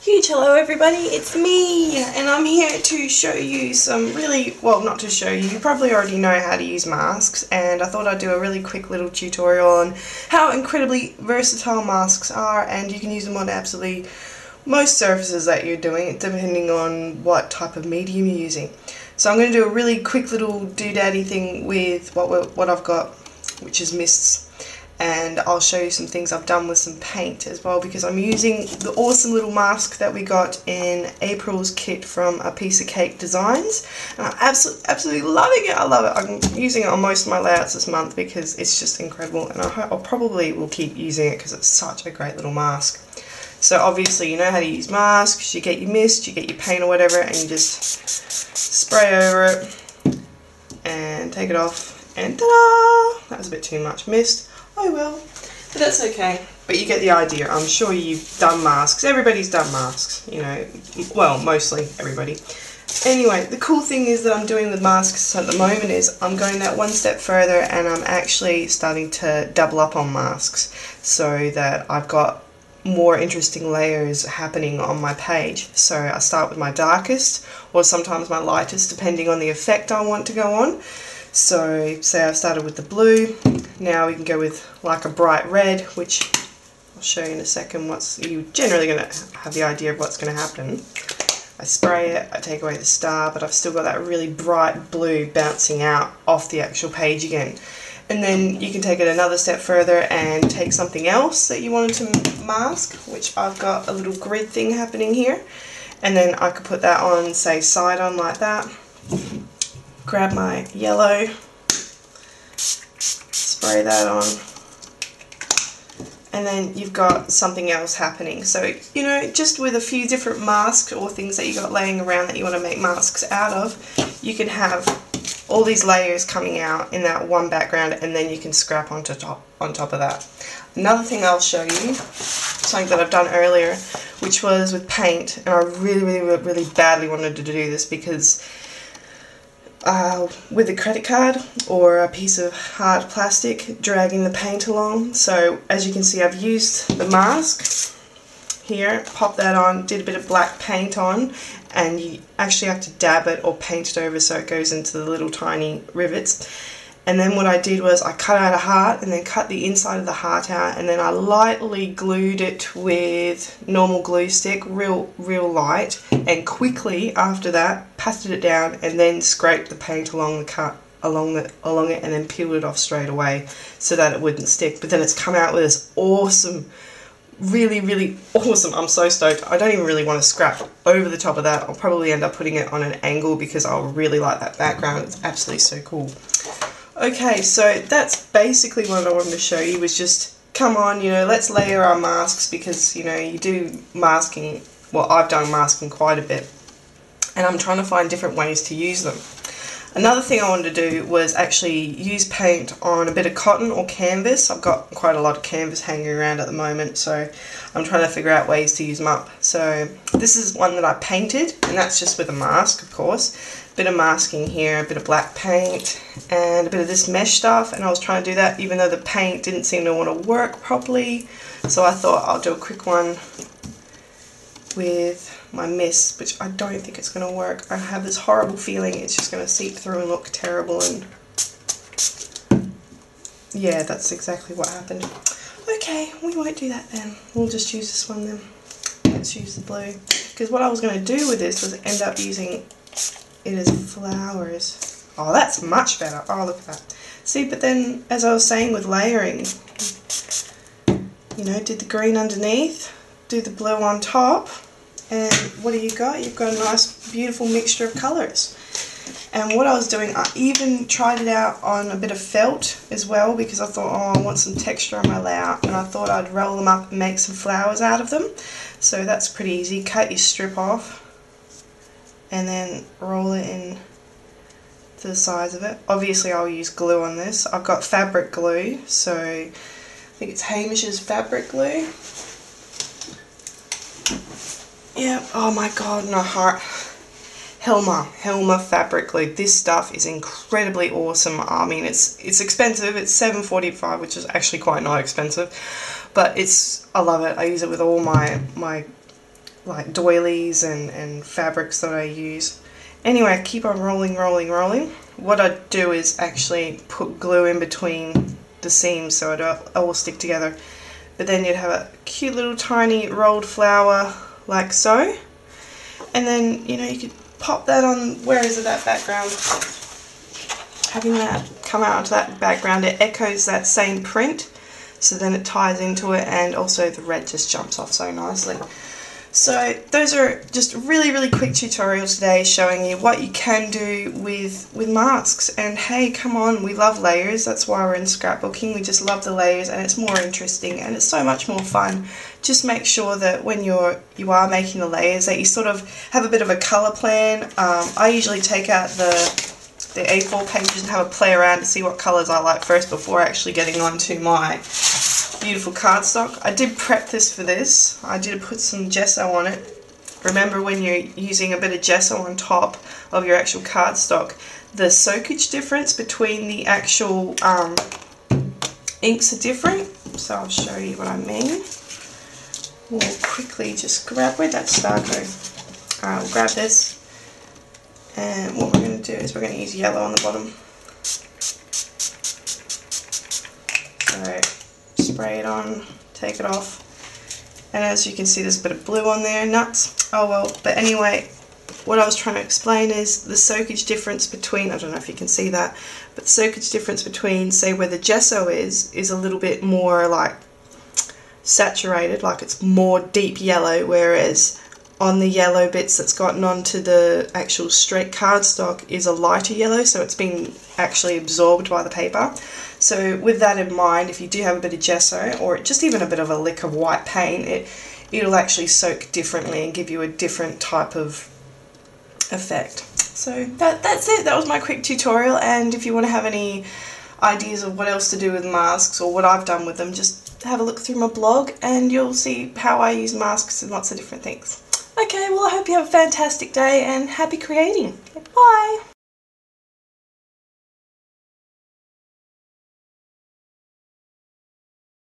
Huge hello everybody, it's me, and I'm here to show you some well, not to show you probably already know how to use masks, and I thought I'd do a really quick little tutorial on how incredibly versatile masks are, and you can use them on absolutely most surfaces that you're doing, depending on what type of medium you're using. So I'm going to do a really quick little doodaddy thing with what I've got, which is mists. And I'll show you some things I've done with some paint as well, because I'm using the awesome little mask that we got in April's kit from A Piece of Cake Designs, and I'm absolutely loving it. I love it. I'm using it on most of my layouts this month because it's just incredible, and I probably will keep using it because it's such a great little mask. So obviously you know how to use masks. You get your mist, you get your paint or whatever, and you just spray over it and take it off, and ta-da! That was a bit too much mist. Oh well, but that's okay. But you get the idea. I'm sure you've done masks. Everybody's done masks, you know. Well, mostly everybody. Anyway, the cool thing is that I'm doing with masks at the moment is I'm going that one step further, and I'm actually starting to double up on masks so that I've got more interesting layers happening on my page. So I start with my darkest, or sometimes my lightest, depending on the effect I want to go on. So say I've started with the blue, now we can go with like a bright red, which I'll show you in a second. You're generally going to have the idea of what's going to happen. I spray it, I take away the star, but I've still got that really bright blue bouncing out off the actual page again. And then you can take it another step further and take something else that you wanted to mask, which I've got a little grid thing happening here. And then I could put that on, say, side on like that. Grab my yellow, spray that on, and then you've got something else happening. So, you know, just with a few different masks or things that you got laying around that you want to make masks out of, you can have all these layers coming out in that one background, and then you can scrap on top of that. Another thing I'll show you, something that I've done earlier, which was with paint, and I really badly wanted to do this because with a credit card or a piece of hard plastic dragging the paint along. So as you can see, I've used the mask here, pop that on, did a bit of black paint on, and you actually have to dab it or paint it over so it goes into the little tiny rivets. And then what I did was I cut out a heart and then cut the inside of the heart out, and then I lightly glued it with normal glue stick, real light, and quickly after that patted it down and then scraped the paint along the cut along it, and then peeled it off straight away so that it wouldn't stick. But then it's come out with this awesome, really awesome. I'm so stoked. I don't even really want to scrap over the top of that. I'll probably end up putting it on an angle because I'll really like that background. It's absolutely so cool. Okay, so that's basically what I wanted to show you, was just, come on, you know, let's layer our masks, because, you know, you do masking, well, I've done masking quite a bit, and I'm trying to find different ways to use them. Another thing I wanted to do was actually use paint on a bit of cotton or canvas. I've got quite a lot of canvas hanging around at the moment, so I'm trying to figure out ways to use them up. So this is one that I painted, and that's just with a mask, of course. Bit of masking here, a bit of black paint, and a bit of this mesh stuff, and I was trying to do that even though the paint didn't seem to want to work properly, so I thought I'll do a quick one with my mist, which I don't think it's going to work. I have this horrible feeling it's just going to seep through and look terrible, and yeah, that's exactly what happened. Okay, we won't do that then. We'll just use this one then. Let's use the blue, because what I was going to do with this was end up using it as flowers. Oh, that's much better. Oh, look at that. See, but then, as I was saying with layering, you know, did the green underneath, do the blue on top, and what do you got? You've got a nice, beautiful mixture of colours. And what I was doing, I even tried it out on a bit of felt as well, because I thought, oh, I want some texture on my layout, and I thought I'd roll them up and make some flowers out of them. So that's pretty easy. Cut your strip off, and then roll it in to the size of it. Obviously I'll use glue on this. I've got fabric glue, so I think it's Hamish's fabric glue. Yeah, oh my god, no heart. Helma fabric glue. This stuff is incredibly awesome. I mean, it's expensive. It's $7.45, which is actually quite not expensive, but I love it. I use it with all my like doilies and fabrics that I use. Anyway, I keep on rolling. What I do is actually put glue in between the seams so it all will stick together. But then you'd have a cute little tiny rolled flower like so. And then, you know, you could pop that on, where is it, that background? Having that come out onto that background, it echoes that same print. So then it ties into it, and also the red just jumps off so nicely. So those are just really quick tutorials today showing you what you can do with masks. And hey, come on, we love layers. That's why we're in scrapbooking. We just love the layers, and it's more interesting and it's so much more fun. Just make sure that when you are making the layers that you sort of have a bit of a colour plan. I usually take out the A4 pages and have a play around to see what colours I like first before actually getting onto my beautiful cardstock. I did prep this for this. I did put some gesso on it. Remember, when you're using a bit of gesso on top of your actual cardstock, the soakage difference between the actual inks are different. So I'll show you what I mean. We'll quickly just grab, where'd that star go? Alright, we'll grab this. And what we're going to do is we're going to use yellow on the bottom. So spray it on, take it off, and as you can see there's a bit of blue on there, nuts, oh well. But anyway, what I was trying to explain is the soakage difference between, I don't know if you can see that, but the soakage difference between, say, where the gesso is a little bit more like saturated, like it's more deep yellow, whereas on the yellow bits that's gotten onto the actual straight cardstock is a lighter yellow, so it's been actually absorbed by the paper. So with that in mind, if you do have a bit of gesso or just even a bit of a lick of white paint, it'll actually soak differently and give you a different type of effect. So that's it. That was my quick tutorial, and if you want to have any ideas of what else to do with masks or what I've done with them, just have a look through my blog and you'll see how I use masks and lots of different things. Okay, well I hope you have a fantastic day and happy creating. Bye!